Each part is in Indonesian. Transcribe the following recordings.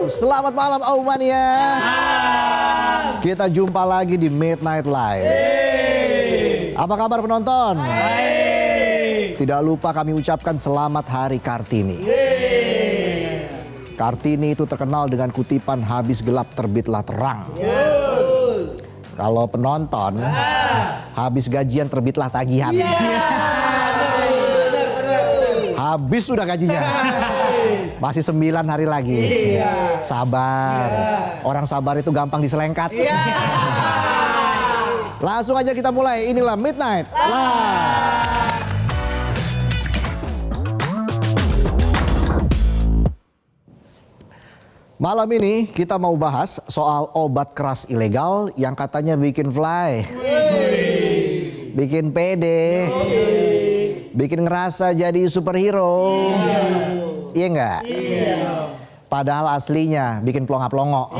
Selamat malam Aumania. Kita jumpa lagi di Midnight Live. Apa kabar penonton? Tidak lupa kami ucapkan selamat Hari Kartini. Kartini itu terkenal dengan kutipan habis gelap terbitlah terang. Kalau penonton, habis gajian terbitlah tagihan. Habis sudah gajinya. Masih 9 hari lagi. Sabar. Orang sabar itu gampang diselengkat. Langsung aja kita mulai. Inilah Midnight Live. Malam ini kita mau bahas soal obat keras ilegal yang katanya bikin fly. Bikin pede. Bikin ngerasa jadi superhero. Iya enggak? Padahal aslinya bikin plonga-plongo.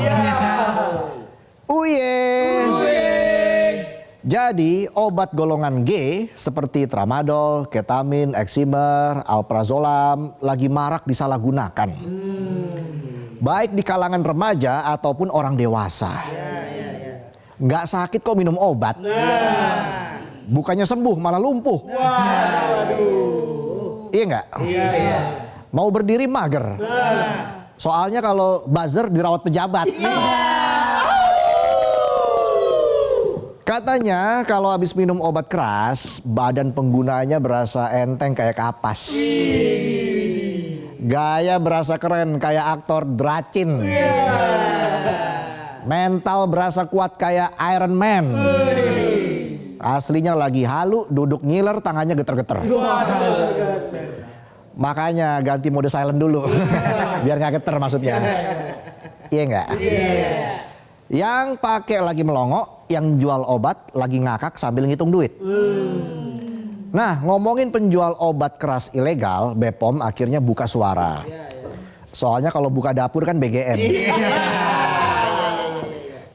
Jadi obat golongan G seperti tramadol, ketamin, eksimer, alprazolam lagi marak disalahgunakan. Baik di kalangan remaja ataupun orang dewasa. Nggak sakit kok minum obat. Bukannya sembuh malah lumpuh. Iya nggak? Mau berdiri mager. Soalnya kalau buzzer dirawat pejabat. Katanya kalau habis minum obat keras, badan penggunanya berasa enteng kayak kapas. Gaya berasa keren kayak aktor Dracin. Mental berasa kuat kayak Iron Man. Aslinya lagi halu, duduk ngiler, tangannya geter-geter. Makanya ganti mode silent dulu. Biar gak geter maksudnya. Iya enggak? Yang pakai lagi melongo, yang jual obat lagi ngakak sambil ngitung duit. Nah, ngomongin penjual obat keras ilegal, BPOM akhirnya buka suara. Soalnya kalau buka dapur kan BGN.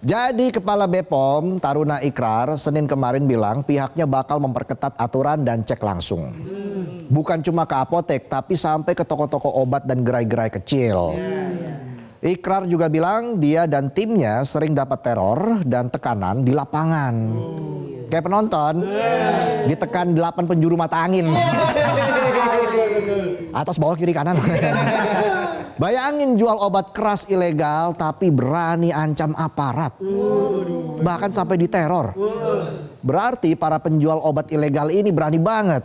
Jadi Kepala BPOM Taruna Ikrar Senin kemarin bilang pihaknya bakal memperketat aturan dan cek langsung. Bukan cuma ke apotek tapi sampai ke toko-toko obat dan gerai-gerai kecil. Ikrar juga bilang dia dan timnya sering dapat teror dan tekanan di lapangan. Kayak penonton, ditekan 8 penjuru mata angin. Atas bawah kiri kanan. Bayangin jual obat keras ilegal tapi berani ancam aparat. Bahkan sampai diteror. Berarti para penjual obat ilegal ini berani banget.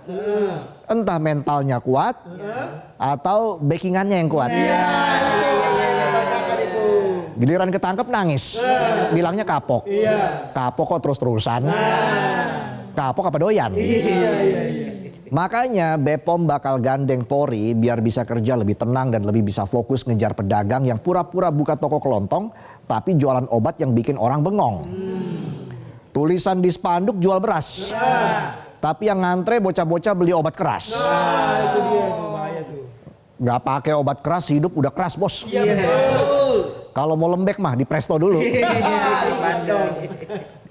Entah mentalnya kuat atau backingannya yang kuat. Giliran ketangkep nangis. Bilangnya kapok. Kapok kok terus-terusan. Kapok apa doyan? Makanya BPOM bakal gandeng Polri biar bisa kerja lebih tenang dan lebih bisa fokus ngejar pedagang yang pura-pura buka toko kelontong tapi jualan obat yang bikin orang bengong. Tulisan di spanduk jual beras. Tapi yang ngantre bocah-bocah beli obat keras. Itu dia tuh bahaya tuh. Gak pakai obat keras hidup udah keras bos. Kalau mau lembek mah di presto dulu.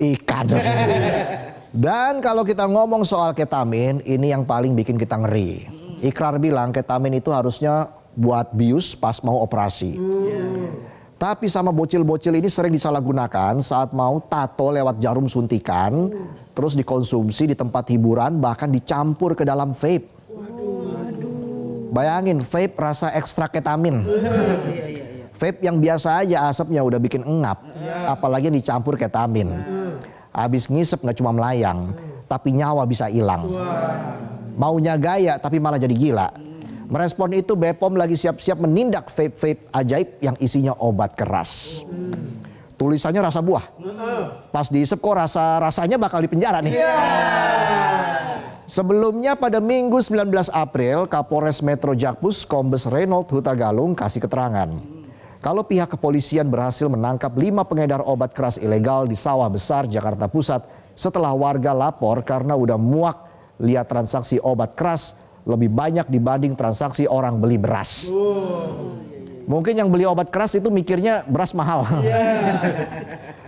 Ikan. Dan kalau kita ngomong soal ketamin, ini yang paling bikin kita ngeri. Ikrar bilang ketamin itu harusnya buat bius pas mau operasi. Tapi sama bocil-bocil ini sering disalahgunakan saat mau tato lewat jarum suntikan, terus dikonsumsi di tempat hiburan, bahkan dicampur ke dalam vape. Bayangin vape rasa ekstrak ketamin. Vape yang biasa aja asapnya udah bikin engap, apalagi dicampur ketamin. Habis ngisep gak cuma melayang, tapi nyawa bisa hilang. Maunya gaya tapi malah jadi gila. Merespon itu BPOM lagi siap-siap menindak vape-vape ajaib yang isinya obat keras. Tulisannya rasa buah. Pas diisep kok rasanya bakal dipenjara nih. Sebelumnya pada Minggu 19 April, Kapolres Metro Jakpus Kombes Reynold Huta Galung kasih keterangan. Kalau pihak kepolisian berhasil menangkap 5 pengedar obat keras ilegal di Sawah Besar, Jakarta Pusat setelah warga lapor karena udah muak lihat transaksi obat keras lebih banyak dibanding transaksi orang beli beras. Mungkin yang beli obat keras itu mikirnya beras mahal.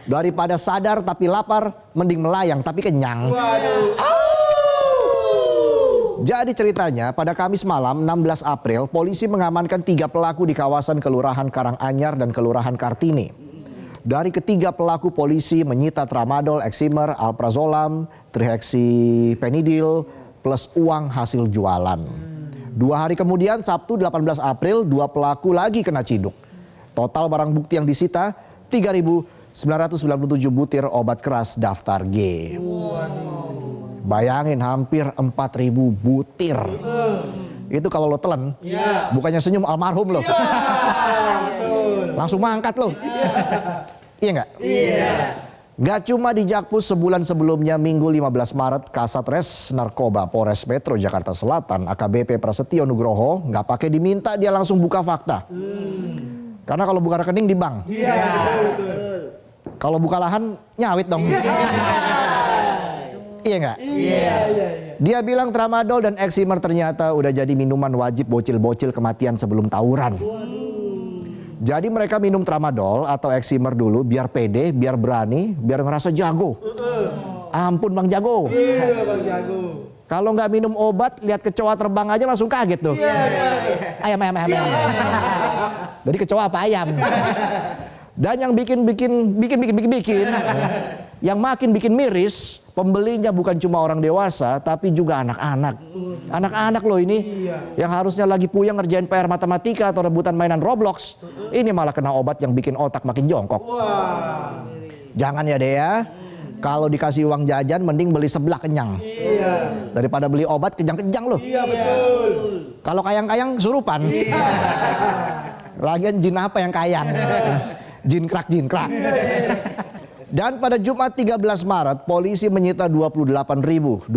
Daripada sadar tapi lapar, mending melayang tapi kenyang. Jadi ceritanya pada Kamis malam 16 April polisi mengamankan 3 pelaku di kawasan Kelurahan Karanganyar dan Kelurahan Kartini. Dari ketiga pelaku polisi menyita tramadol, eksimer, alprazolam, trihexypenidil plus uang hasil jualan. 2 hari kemudian Sabtu 18 April 2 pelaku lagi kena ciduk. Total barang bukti yang disita 3.997 butir obat keras daftar G. Bayangin hampir 4.000 butir. Itu kalau lo telan, bukannya senyum almarhum lo. Langsung mangkat lo. Iya nggak? Iya. Gak cuma di Jakpus, sebulan sebelumnya Minggu 15 Maret Kasatres Narkoba Polres Metro Jakarta Selatan AKBP Prasetyo Nugroho nggak pakai diminta, dia langsung buka fakta. Karena kalau buka rekening di bank. Kalau buka lahan nyawit dong. Iya nggak? Iya. Dia bilang tramadol dan eksimer ternyata udah jadi minuman wajib bocil-bocil kematian sebelum tawuran. Jadi mereka minum tramadol atau eksimer dulu biar pede, biar berani, biar ngerasa jago. Ampun Bang Jago. Iya Bang Jago. Kalau nggak minum obat, lihat kecoa terbang aja langsung kaget tuh. Ayam. Jadi kecoa apa ayam? Dan yang bikin, yang makin bikin miris, pembelinya bukan cuma orang dewasa, tapi juga anak-anak. Anak-anak loh ini, yang harusnya lagi puyeng ngerjain PR matematika atau rebutan mainan Roblox, ini malah kena obat yang bikin otak makin jongkok. Jangan ya Dea, kalau dikasih uang jajan mending beli seblak kenyang. Daripada beli obat kejang-kejang loh. Iya betul. Kalau kayang-kayang surupan. Lagian jin apa yang kayang? Jin krak. Dan pada Jumat 13 Maret, polisi menyita 28.243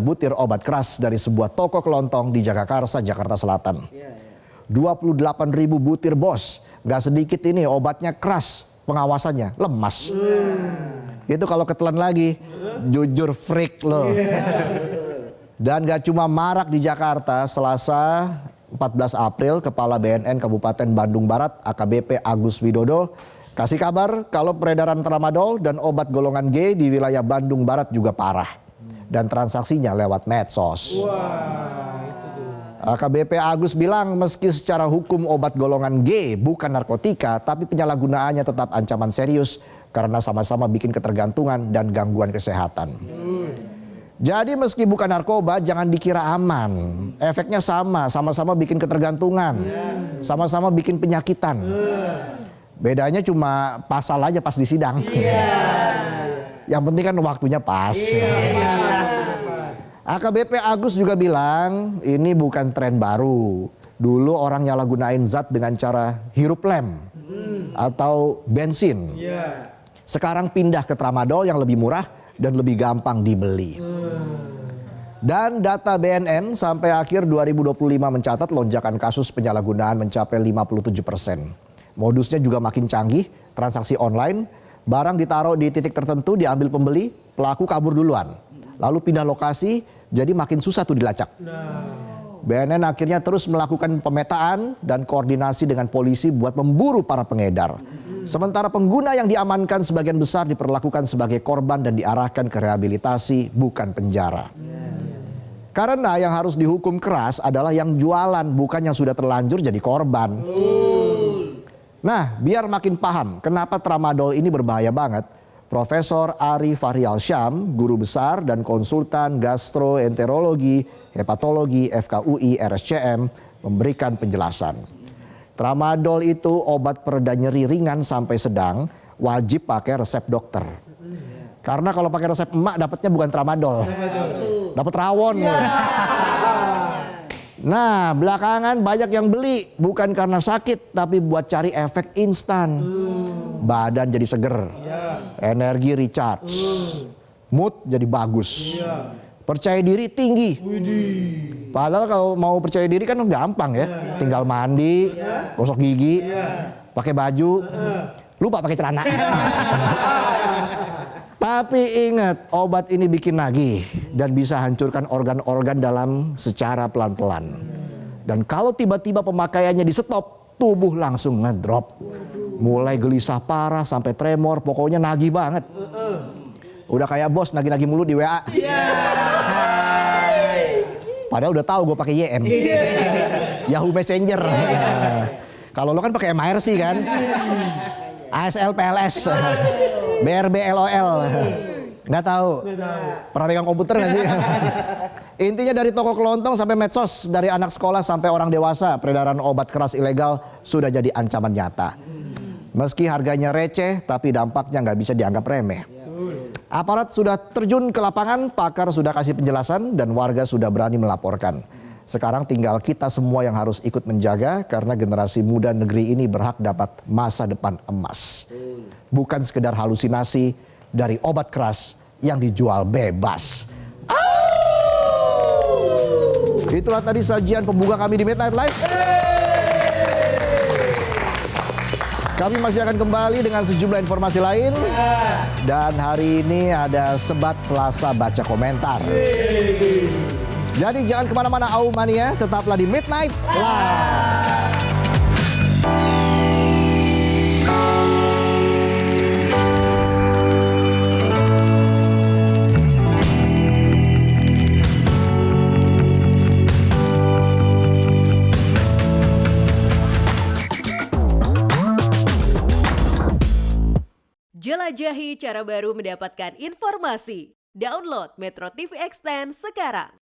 butir obat keras dari sebuah toko kelontong di Jagakarsa, Jakarta Selatan. 28.000 butir bos, gak sedikit ini obatnya keras, pengawasannya lemas. Itu kalau ketelan lagi, jujur freak loh. Dan gak cuma marak di Jakarta, Selasa 14 April, Kepala BNN Kabupaten Bandung Barat AKBP Agus Widodo kasih kabar kalau peredaran tramadol dan obat golongan G di wilayah Bandung Barat juga parah. Dan transaksinya lewat medsos. AKBP Agus bilang meski secara hukum obat golongan G bukan narkotika, tapi penyalahgunaannya tetap ancaman serius karena sama-sama bikin ketergantungan dan gangguan kesehatan. Jadi meski bukan narkoba jangan dikira aman. Efeknya sama-sama bikin ketergantungan. Sama-sama bikin penyakitan. Bedanya cuma pasal aja pas di sidang. Yang penting kan waktunya pas. AKBP Agus juga bilang ini bukan tren baru. Dulu orang nyalahgunain zat dengan cara hirup lem atau bensin. Sekarang pindah ke tramadol yang lebih murah dan lebih gampang dibeli. Dan data BNN sampai akhir 2025 mencatat lonjakan kasus penyalahgunaan mencapai 57%. Modusnya juga makin canggih, transaksi online, barang ditaruh di titik tertentu diambil pembeli, pelaku kabur duluan. Lalu pindah lokasi, jadi makin susah tuh dilacak. BNN akhirnya terus melakukan pemetaan dan koordinasi dengan polisi buat memburu para pengedar. Sementara pengguna yang diamankan sebagian besar diperlakukan sebagai korban dan diarahkan ke rehabilitasi bukan penjara. Karena yang harus dihukum keras adalah yang jualan, bukan yang sudah terlanjur jadi korban. Nah, biar makin paham kenapa tramadol ini berbahaya banget, Profesor Ari Fahrial Syam, guru besar dan konsultan gastroenterologi, hepatologi FKUI RSCM, memberikan penjelasan. Tramadol itu obat pereda nyeri ringan sampai sedang, wajib pakai resep dokter. Karena kalau pakai resep emak dapatnya bukan tramadol, dapat rawon. Nah, belakangan banyak yang beli bukan karena sakit, tapi buat cari efek instan. Badan jadi seger, energi recharge, mood jadi bagus, percaya diri tinggi. Padahal kalau mau percaya diri kan gampang ya, tinggal mandi, gosok gigi, pakai baju, lupa pakai celana. Tapi ingat, obat ini bikin nagih dan bisa hancurkan organ-organ dalam secara pelan-pelan. Dan kalau tiba-tiba pemakaiannya di stop, tubuh langsung ngedrop. Mulai gelisah parah sampai tremor, pokoknya nagih banget. Udah kayak bos nagih-nagih mulu di WA. Padahal udah tahu gue pakai YM. Yahoo Messenger. Kalau lo kan pakai MRC kan. ASL PLS. BRB LOL. Nggak tahu. Pernah pegang komputer nggak sih? Intinya dari toko kelontong sampai medsos, dari anak sekolah sampai orang dewasa, peredaran obat keras ilegal sudah jadi ancaman nyata. Meski harganya receh, tapi dampaknya nggak bisa dianggap remeh. Aparat sudah terjun ke lapangan, pakar sudah kasih penjelasan, dan warga sudah berani melaporkan. Sekarang tinggal kita semua yang harus ikut menjaga, karena generasi muda negeri ini berhak dapat masa depan emas. Bukan sekedar halusinasi dari obat keras yang dijual bebas. Itulah tadi sajian pembuka kami di Midnight Live. Kami masih akan kembali dengan sejumlah informasi lain. Dan hari ini ada Sebat Selasa Baca Komentar. Jadi jangan kemana-mana Aumania, tetaplah di Midnight Live. Jelajahi cara baru mendapatkan informasi. Download Metro TV Extend sekarang.